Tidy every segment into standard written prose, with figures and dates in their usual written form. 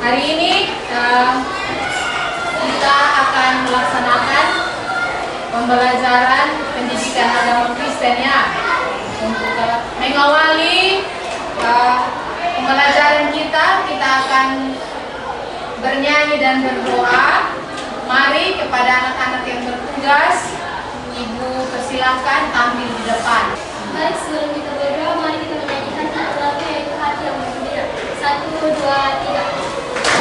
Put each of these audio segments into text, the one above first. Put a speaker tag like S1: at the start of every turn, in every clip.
S1: Hari ini kita akan melaksanakan pembelajaran pendidikan agama Kristen ya. Untuk mengawali pembelajaran kita akan bernyanyi dan berdoa. Mari kepada anak-anak yang bertugas, Ibu persilahkan tampil di depan.
S2: Baik, sebelum kita berdoa, mari kita menyanyikan satu lagu yaitu Hati yang Bergembira. 1, 2, 3.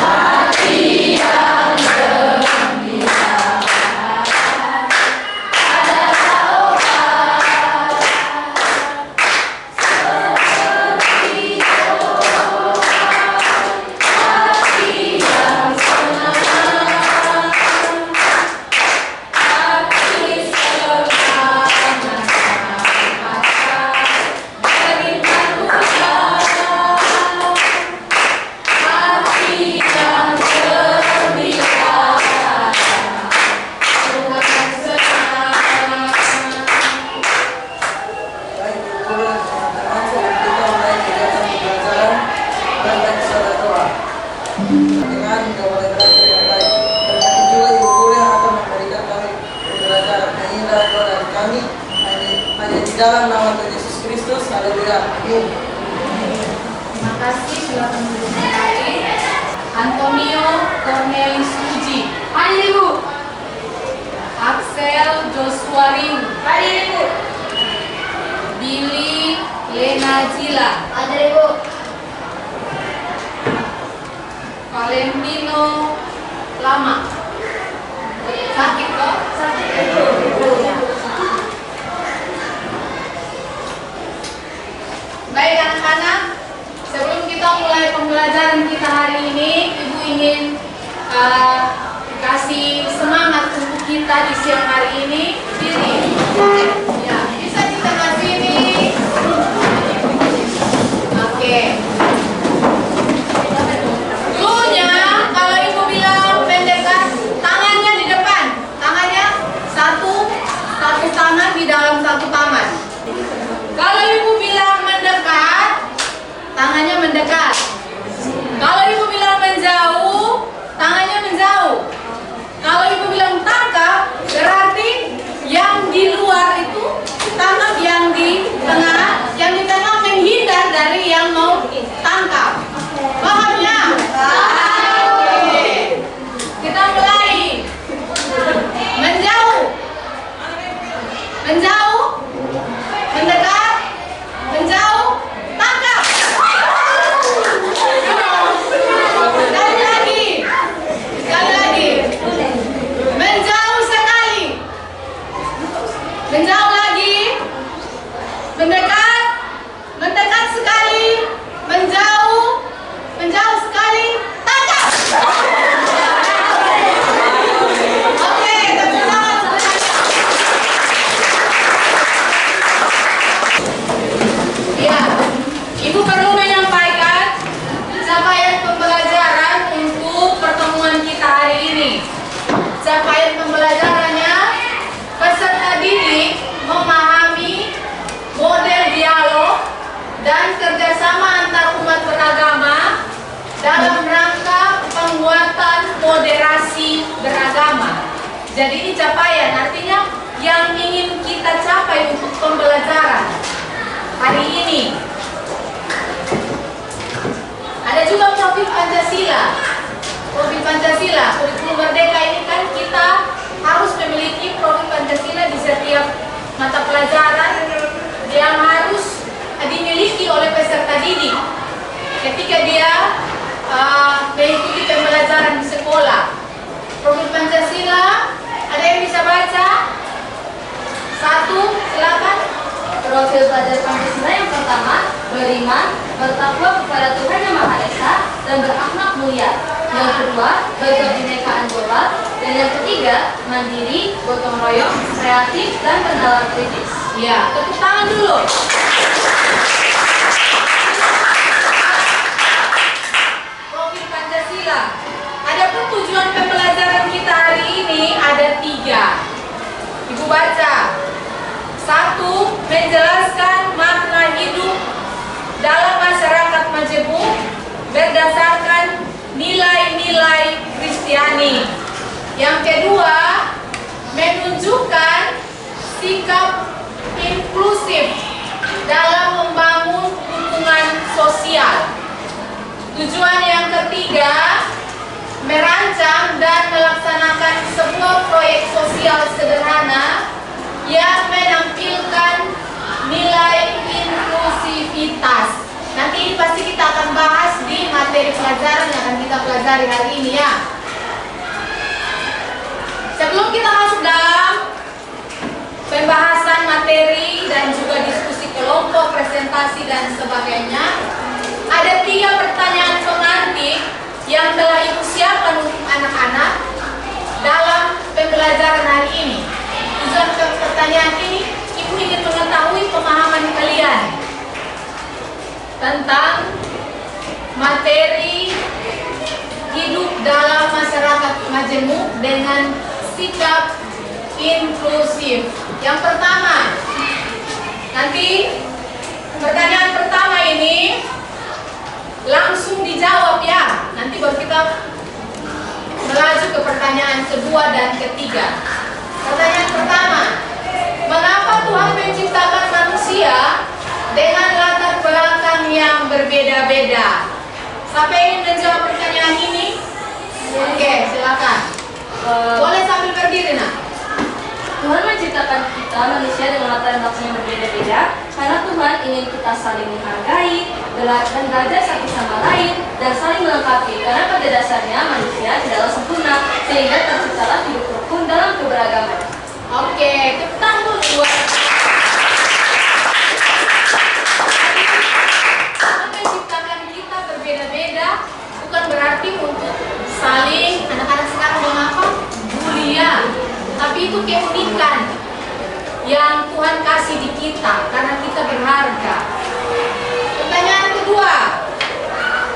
S2: Hati yang bergembira.
S3: Dalam nama Tuhan Yesus Kristus, haleluya. Amin.
S1: Terima kasih, silakan duduk kembali. Antonio Cornelis Puji.
S2: Hadir Ibu.
S1: Axel Joshua Riu.
S2: Hadir Ibu.
S1: Billy Lena Jila.
S2: Hadir Ibu.
S1: Valentino Lama. Sakit kok?
S2: Sakit Ibu.
S1: Baik anak-anak, sebelum kita mulai pembelajaran kita hari ini, Ibu ingin kasih semangat untuk kita di siang hari ini. Diri, ya bisa di tengah sini. Oke. Dulunya kalau Ibu bilang mendekat, tangannya di depan, tangannya satu tangan di dalam satu tangan. Kalau Ibu bilang mendekat, tangannya mendekat. Kalau Ibu bilang menjauh, tangannya menjauh. Kalau Ibu bilang tangkap, berarti yang di luar itu tangkap, yang di tengah menghindar dari yang mau tangkap. Paham ya? Oke. Kita mulai. Menjauh. Menjauh. Mendekat. Menjauh. Tangkap. Sekali lagi. Sekali lagi. Menjauh sekali. Menjauh lagi. Mendekat. Mendekat sekali. Menjauh. Menjauh sekali. Tangkap. Oke, tepuk tangan sebenarnya. Ya, Ibu perlu menyampaikan capaian pembelajaran untuk pertemuan kita hari ini. Capaian pembelajarannya, peserta didik memahami model dialog dan kerjasama antar umat beragama dalam rangka penguatan moderasi beragama. Jadi ini capaian, artinya yang ingin kita capai untuk pembelajaran hari ini. Ada juga profil Pancasila. Profil Pancasila, kurikulum merdeka ini kan kita harus memiliki profil Pancasila di setiap mata pelajaran yang harus dimiliki oleh peserta didik ketika dia mengikuti pembelajaran di sekolah. Profil Pancasila, ada yang bisa baca? 1, silakan.
S2: Profil pelajar Pancasila yang pertama, beriman, bertakwa kepada Tuhan Yang Maha Esa, dan berakhlak mulia. Yang kedua, berkebinekaan global. Dan yang ketiga, mandiri, gotong royong, kreatif, dan bernalar kritis.
S1: Ya, tepuk tangan dulu. Profil Pancasila. Adapun tujuan pembelajaran kita hari ini ada 3. Ibu baca. 1. Menjelaskan makna hidup dalam masyarakat majemuk berdasarkan nilai Kristiani. Yang kedua, menunjukkan sikap inklusif dalam membangun hubungan sosial. Tujuan yang ketiga, merancang dan melaksanakan sebuah proyek sosial sederhana yang menampilkan nilai inklusivitas. Nanti ini pasti kita akan bahas di materi pelajaran yang akan kita pelajari hari ini ya. Sebelum kita masuk dalam pembahasan materi dan juga diskusi kelompok, presentasi dan sebagainya, ada 3 pertanyaan pengantin yang telah Ibu siapkan untuk anak-anak dalam pembelajaran hari ini. Tujuan pertanyaan ini, Ibu ingin mengetahui pemahaman kalian tentang materi hidup dalam masyarakat majemuk dengan sikap inklusif. Yang pertama, nanti pertanyaan pertama ini langsung dijawab ya. Nanti baru kita melaju ke pertanyaan kedua dan ketiga. Pertanyaan pertama, mengapa Tuhan menciptakan manusia dengan latar belakang yang berbeda-beda? Siapa ingin menjawab pertanyaan ini? Oke, silakan. Boleh sambil berdiri nak.
S2: Tuhan menciptakan kita manusia dengan latar belakang yang berbeda-beda karena Tuhan ingin kita saling menghargai dan belajar satu sama lain dan saling melengkapi, karena pada dasarnya manusia tidaklah sempurna sehingga terciptalah hidup rukun dalam keberagaman.
S1: Oke, tepuk tangan dulu buat. Tuhan menciptakan kita berbeda-beda bukan berarti untuk saling, anak-anak sekarang mengapa bulia, tapi itu keunikan yang Tuhan kasih di kita karena kita berharga. Pertanyaan kedua,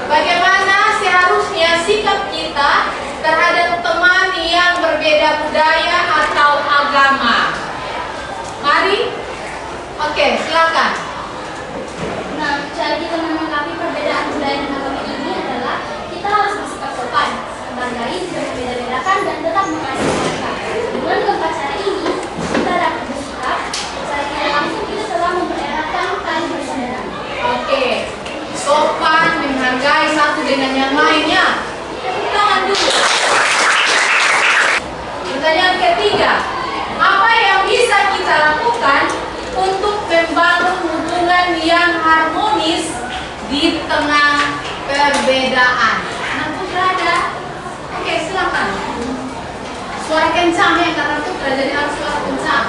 S1: bagaimana seharusnya sikap kita terhadap teman yang berbeda budaya atau agama? Mari. Oke, silakan.
S4: Nah, cara kita menanggapi perbedaan budaya dan agama ini adalah kita harus bersikap sopan, menghargai berbeda-bedakan dan tetap mengasihi mereka. Dengan keempat cara ini, kita dapat bersikap secara tidak langsung kita telah mempereratkan tali persaudaraan.
S1: Oke, sopan, menghargai satu dengan yang lainnya. Tepuk tangan dulu. Pertanyaan ketiga, apa yang bisa kita lakukan untuk membangun hubungan yang harmonis di tengah perbedaan? Anak putra ada? Oke, silakan. Suara kencang ya, karena putra jadi harus suara kencang.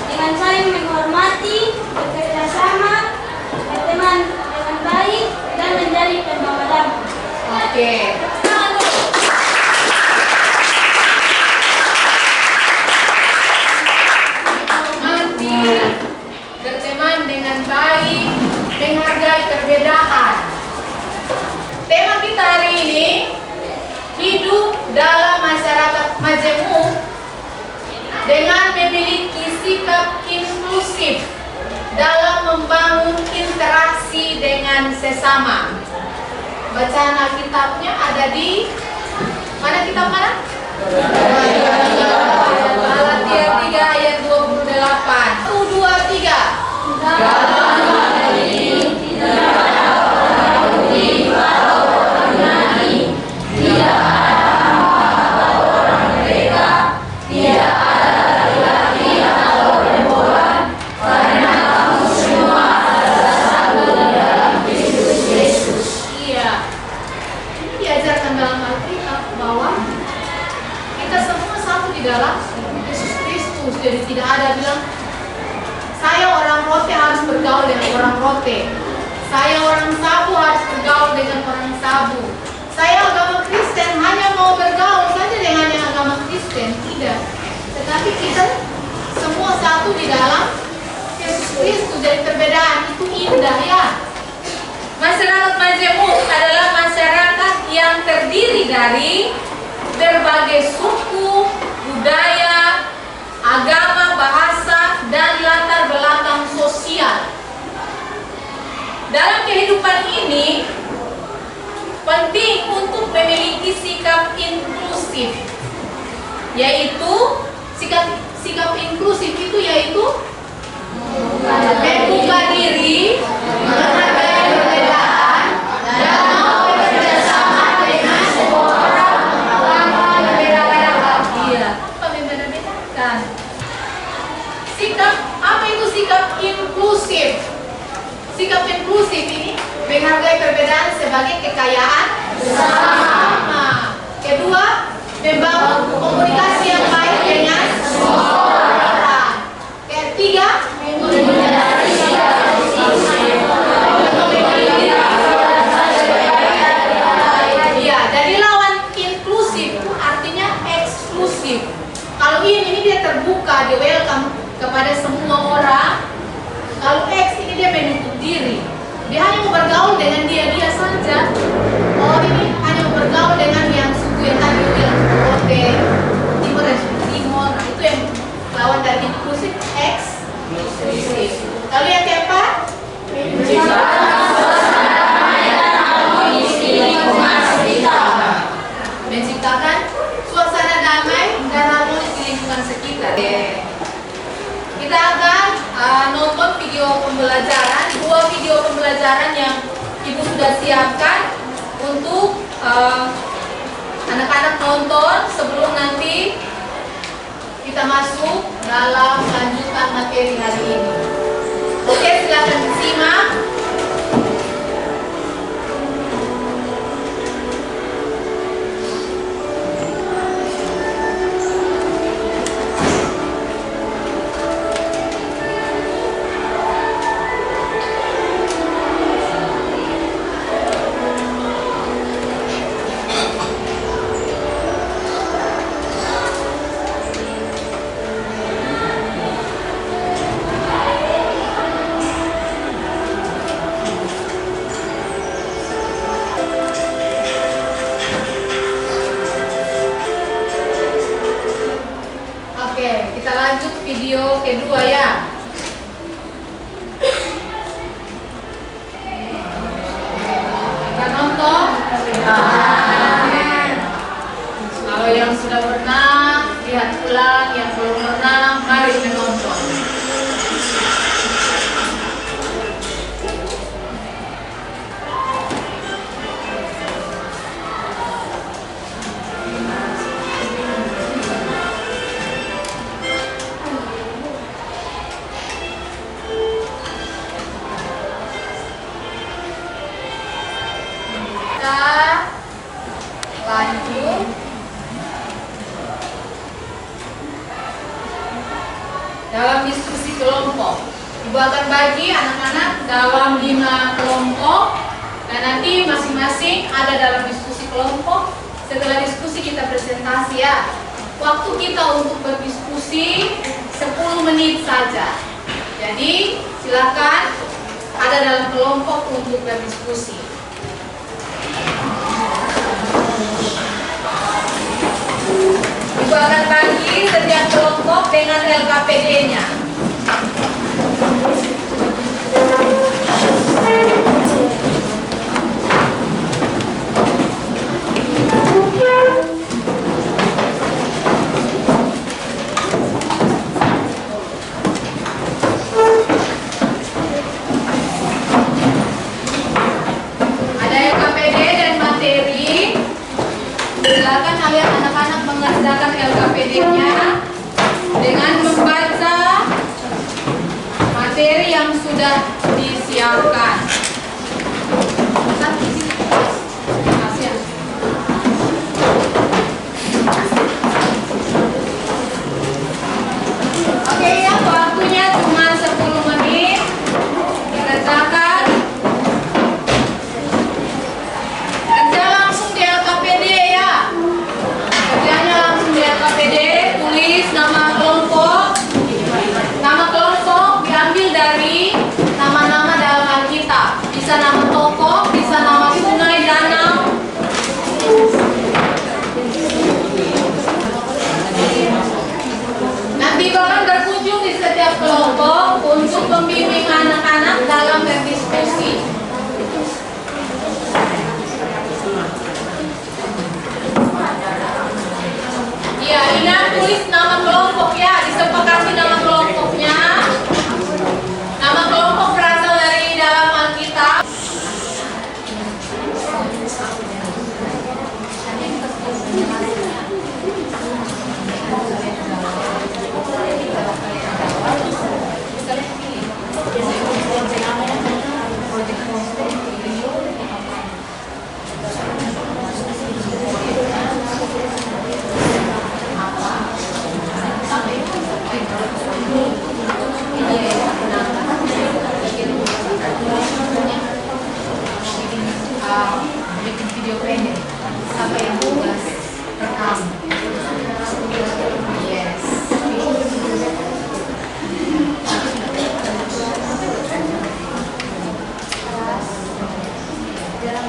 S4: Dengan saling menghormati, bekerja sama, berteman dengan baik, dan menjadi pembawa damai.
S1: Oke, tangan dulu. Menghormati, berteman dengan baik, menghargai perbedaan. Tema kita hari ini, hidup dalam masyarakat majemuk dengan memiliki sikap inklusif dalam membangun interaksi dengan sesama. Bacaan Alkitabnya ada di mana, kitab mana? Galatia 3 ayat 28. 1, 2, 3. Iya. Ini diajarkan dalam Alkitab bahwa kita semua satu di dalam Yesus Kristus. Jadi tidak ada bilang saya orang rote harus bergaul dengan orang rote, saya orang sabu harus bergaul dengan orang sabu, saya agama Kristen hanya mau bergaul saja dengan yang agama Kristen. Tidak, tetapi kita semua satu di dalam Yesus Kristus. Jadi perbedaan itu indah ya. Masyarakat majemuk adalah masyarakat yang terdiri dari berbagai suku, budaya, agama, bahasa, dan latar belakang sosial. Dalam kehidupan ini, penting untuk memiliki sikap inklusif inklusif, yaitu sikap inklusif itu yaitu membuka diri, menghargai perbedaan, dan mau bekerja sama dengan semua orang tanpa membeda-bedakan. Iya, tanpa membeda-bedakan. Sikap apa itu sikap inklusif? Sikap inklusif ini menghargai perbedaan sebagai kekayaan bersama. Kedua, membangun komunikasi yang baik dengan semua orang. Ketiga, ya, dari lawan inklusif artinya eksklusif. Kalau ini dia terbuka, dia welcome kepada semua orang. Kalau X ini dia menutup diri, dia hanya mau bergaul dengan dia saja. Oh, ini hanya mau bergaul dengan yang suku yang tadi bilang Ote, Timur dan Timur. Nah, itu yang lawan dari inklusif, eksklusif. Lalu yang keempat, menciptakan suasana damai dan harmonis di lingkungan sekitar. Kita akan nonton video pembelajaran, 2 video pembelajaran yang Ibu sudah siapkan untuk anak-anak nonton sebelum nanti kita masuk dalam lanjutan materi hari ini. Oke, silakan disimak. Kita lanjut video kedua ya. Kita nonton. Kalau yang sudah pernah lihat ulang, yang belum pernah mari menonton. Lanjut. Dalam diskusi kelompok, Ibu akan bagi anak-anak dalam 5 kelompok dan nanti masing-masing ada dalam diskusi kelompok. Setelah diskusi kita presentasi ya. Waktu kita untuk berdiskusi 10 menit saja. Jadi silakan ada dalam kelompok untuk berdiskusi. Ibu akan bagi setiap kelompok dengan LKPD-nya. Ada LKPD dan materi. Silakan kalian anak-anak mengerjakan LKPD-nya dengan membaca materi yang sudah disiapkan. Oke ya, waktunya cuma 10 menit. Dikerjakan. Kerja langsung di LKPD ya. Kerjanya langsung di LKPD, tulis nama kelompok. Nama kelompok diambil dari nama-nama dalam Alkitab. bikin video pendek sampai yang tugas rekam. Yes.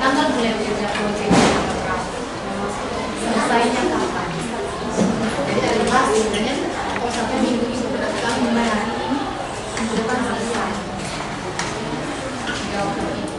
S1: Tanggal mulai kerja proyek selesainya kapan? Jadi dari pas sebenarnya sampai minggu itu berarti mulai hari ini minggu depan selesai. Jawab begitu.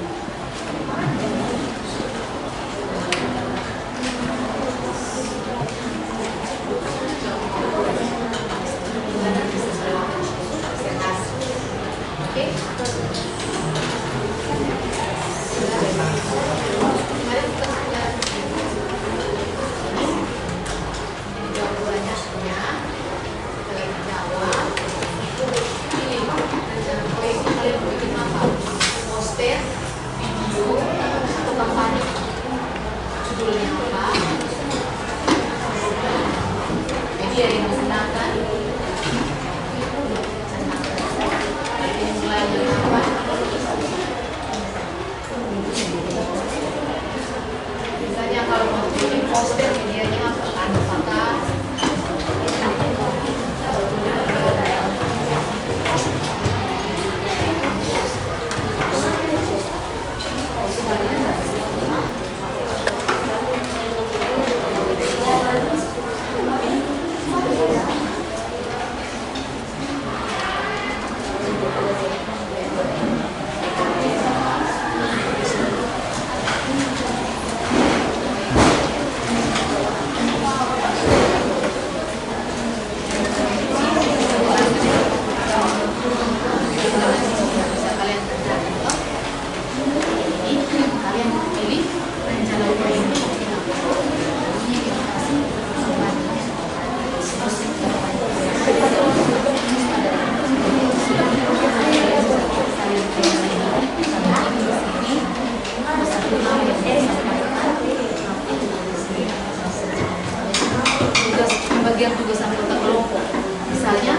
S1: Bagian tugas anggota kelompok, misalnya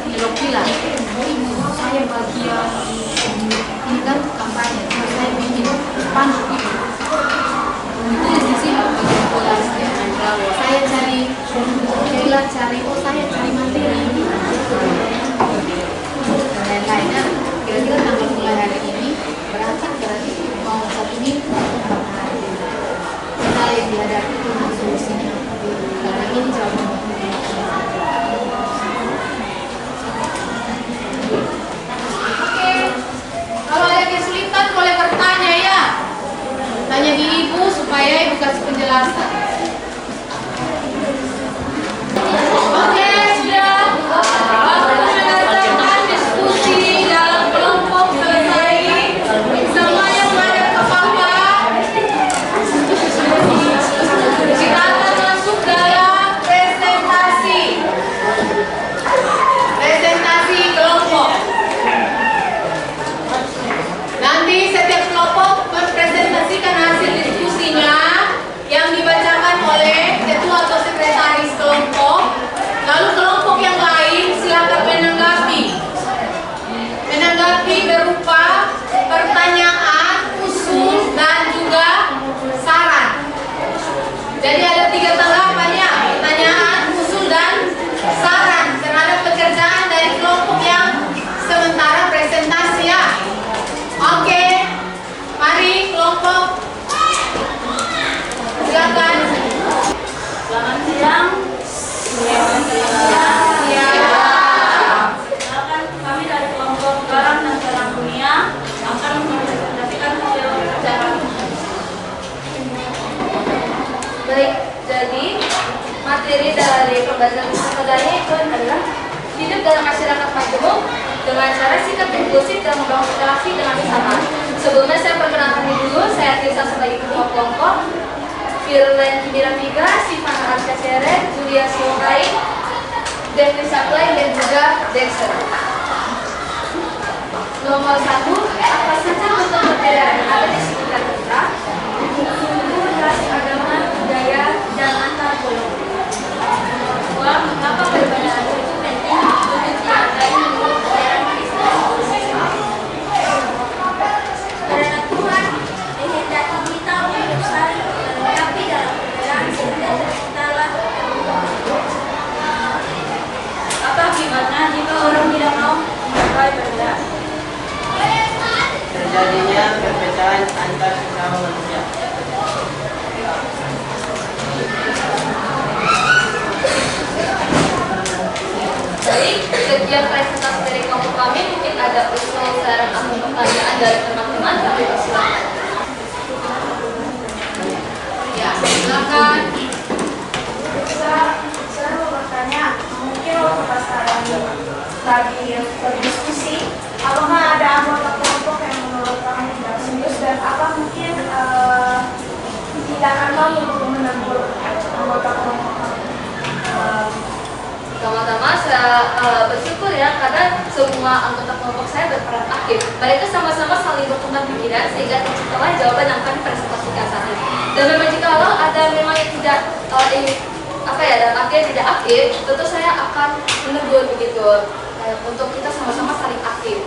S1: Elokila, saya bagian ini kan kampanye, saya bikin spanduk itu di sini bagian polas ya. Saya cari Elokila cari, saya cari materi dan lain-lainnya. Kira-kira tanggal mulai hari ini berarti mau 1 minggu 4 hari. Kita yang dihadapi itu solusinya. Karena ini jauh. Oke, kalau ada kesulitan boleh bertanya ya. Tanya di ibu supaya ibu kasih penjelasan. Oke, sudah. Waktu mendatangkan diskusi dalam kelompok selesai. Semua yang menghadap ke papa. Kita akan masuk dalam presentasi kelompok. Nanti setiap kelompok mempresentasikan hasil diskusinya yang dibacakan oleh ketua atau sekretaris kelompok. Lalu kelompok yang lain silakan menanggapi berupa pertanyaan, usul, dan juga saran. Jadi ada 3 tanggapan ya, pertanyaan, usul, dan saran terhadap pekerjaan dari kelompok yang sementara presentasi ya. Oke, mari kelompok. Silakan.
S2: Selamat siang. Silakan kami dari kelompok Garam dan Terang Dunia akan mempresentasikan hasil acara. Baik, jadi materi dari pembelajaran sebenarnya itu adalah hidup dalam masyarakat majemuk dengan cara sikap inklusif dan membangun interaksi dengan sesama. Sebelumnya saya perkenalkan dulu, saya Tirsa sebagai ketua kelompok, Firlen Kimirapiga, Sifana Arcasere, Julia Siokai, Devi Saklai, dan juga Dexter. Nomor 1, apa saja bentuk perbedaan yang ada di sekitar kita? Itu relasi agama, budaya, dan antar golongan. Nomor 2, mengapa perbedaan itu penting untuk dihargai menurut ajaran Kristen? Karena Tuhan menghendaki
S5: lagi berdiskusi apakah ada anggota kelompok yang menurut kamu tidak serius dan apa mungkin tindakan kamu untuk menegur anggota kelompok kamu.
S2: Pertama-tama saya bersyukur ya karena semua anggota kelompok saya berperan aktif. Mereka sama-sama saling bertukar pikiran sehingga terciptalah jawaban yang kami presentasikan saat ini. Dan memang jikalau ada memang yang tidak dalam artian tidak aktif, tentu saya akan menegur begitu untuk kita sama-sama saling aktif.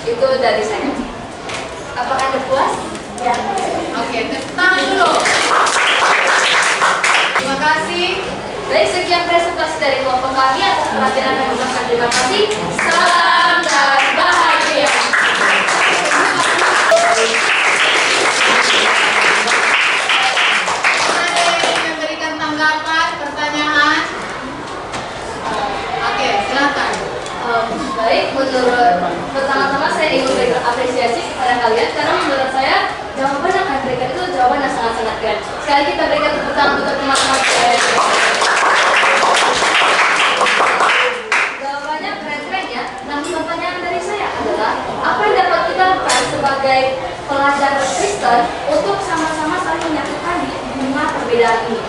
S2: Itu dari saya. Apakah Anda puas?
S5: Ya.
S1: Oke, tepuk tangan dulu. Terima kasih.
S2: Baik, sekian presentasi dari kelompok kami. Atas perhatian dan mengucapkan terima kasih. Salam dan bahagia.
S1: Ada yang ingin memberikan tanggapan, pertanyaan? Oke, silakan.
S2: Baik, menurut pertama-tama saya ingin memberikan apresiasi kepada kalian karena menurut saya jawaban yang kalian berikan itu jawaban yang sangat-sangat keren. Sekali kita berikan tepuk tangan untuk teman-teman saya. Jawabannya keren-keren ya. Nah, pertanyaan dari saya adalah apa yang dapat kita lakukan sebagai pelajar Kristen untuk sama-sama saling menyatukan di tengah perbedaan ini?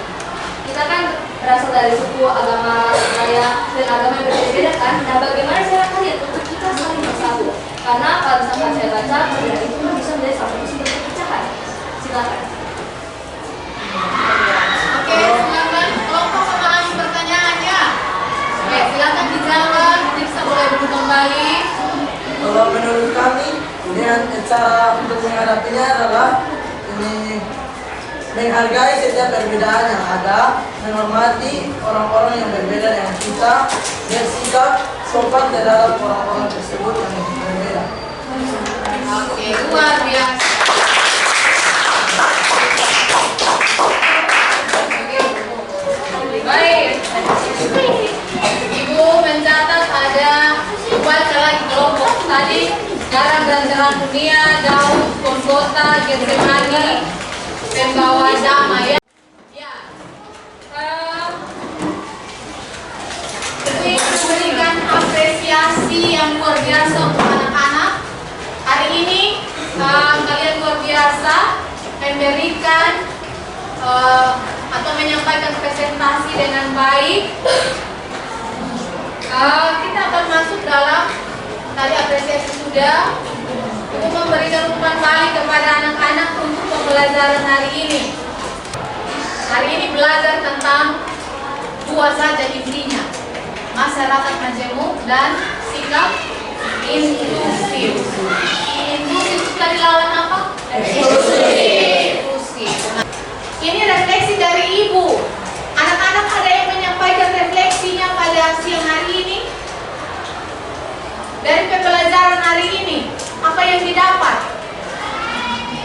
S2: Kita kan berasal dari suku, agama, budaya, dan agama yang berbeda-beda kan? Nah, bagaimana cara kalian untuk kita saling bersatu? Karena kalau misalkan saya baca, perbedaan itu bisa menjadi salah satu sumber perpecahan. Silakan.
S1: Oke, silakan. Kelompok memahami pertanyaannya. Oke, silakan dijawab. Bisa boleh duduk kembali.
S3: Kalau menurut kami, dengan cara untuk menghadapinya adalah ini menghargai setiap perbedaan yang ada, menghormati orang-orang yang berbeda dengan kita, bersikap sopan terhadap orang-orang tersebut yang berbeda.
S1: Oke, luar biasa. Baik. Ibu mencatat ada baca lagi kelompok tadi Garam dan Terang Dunia, Daud, Konggota, Getsemani, Pembawa Damai ya. Ya. Ini memberikan apresiasi yang luar biasa untuk anak-anak. Hari ini kalian luar biasa memberikan atau menyampaikan presentasi dengan baik. Kita akan masuk dalam tadi apresiasi sudah untuk memberikan umpan balik kepada anak-anak untuk pembelajaran hari ini. Hari ini belajar tentang dua saja intinya, masyarakat majemuk dan sikap inklusif. Inklusif tadi lawan apa? Inklusif. Ini refleksi dari ibu. Anak-anak ada yang menyampaikan refleksinya pada siang hari ini. Dari pembelajaran hari ini, apa yang didapat?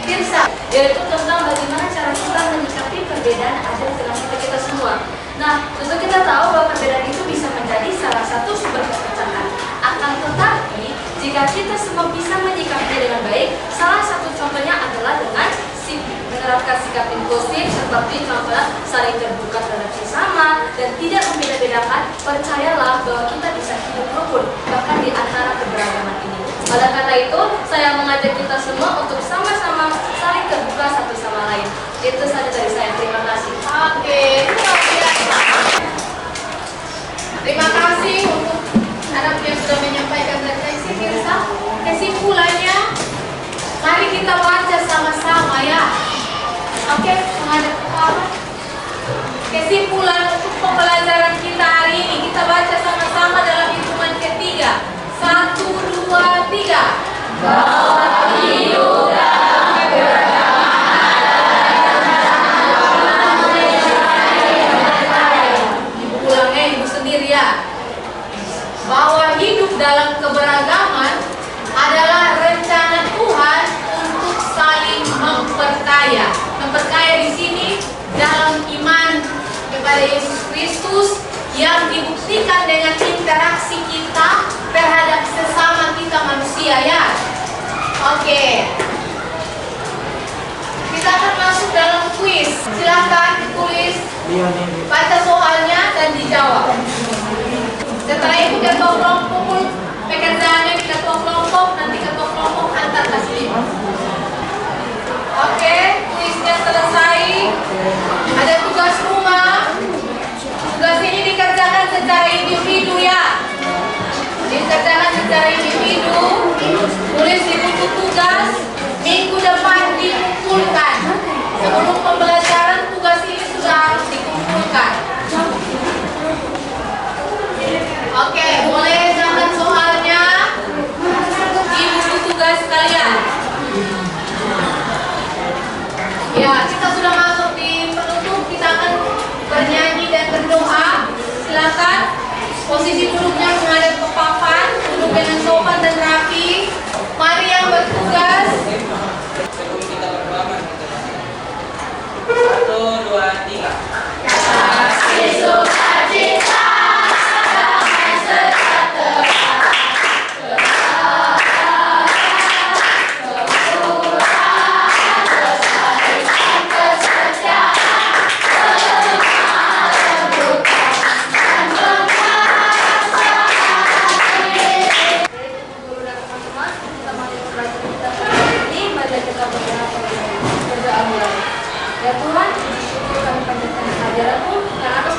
S1: Tirsa,
S2: Yaitu tentang bagaimana cara kita menyikapi perbedaan yang ada di tengah kita semua. Nah, tentu kita tahu bahwa perbedaan itu bisa menjadi salah satu sumber perpecahan. Akan tetapi, jika kita semua bisa menyikapinya dengan baik, salah satu contohnya adalah dengan menerapkan sikap inklusif seperti contohnya saling terbuka terhadap sesama dan tidak membeda-bedakan. Percayalah bahwa kita bisa hidup rukun bahkan di antara keberagaman ini. Oleh karena itu, saya mengajak kita semua untuk sama-sama saling terbuka satu sama lain. Itu saja dari saya. Terima kasih.
S1: oke, luar biasa. Terima kasih untuk anak yang sudah menyampaikan refleksi. Tirsa, kesimpulannya, mari kita baca sama-sama ya. Oke, menghadap ke kanan. Kesimpulan untuk pembelajaran kita hari ini, kita baca sama-sama dalam hitungan ketiga. 1, 2, 3. Bahwa hidup dalam keberagaman. Ibu sendiri ya. Bahwa hidup dalam keberagaman adalah rencana Tuhan untuk saling memperkaya. Memperkaya di sini dalam iman kepada Yesus Kristus yang dibuktikan dengan interaksi kita terhadap sesama kita manusia ya. Oke. Kita akan masuk dalam kuis. Silakan ditulis, baca soalnya dan dijawab. Setelah itu ketua kelompok pekerjaannya di ketua kelompok, nanti ketua kelompok antar taslim. Oke, kuisnya selesai. Ada tugas rumah. Tugas ini dikerjakan secara individu ya. Dikerjakan secara individu. Tulis di buku tugas. Minggu depan dikumpulkan. Sebelum pembelajaran tugas ini sudah harus dikumpulkan. Oke, boleh catat soalnya di buku tugas kalian. Ya, kita sudah masuk di penutup. Kita akan bernyanyi dan berdoa. Silakan posisi duduknya menghadap ke papan, duduk dengan sopan dan rapi. Mari yang bertugas.
S6: Sebelum kita berdoa, satu, dua, tiga.
S2: Guru dan teman-teman, kita mari belajar kita ini, mari kita berdoa mulai. Ya Tuhan, puji syukur kami panjatkan kehadiran-Mu, karena atas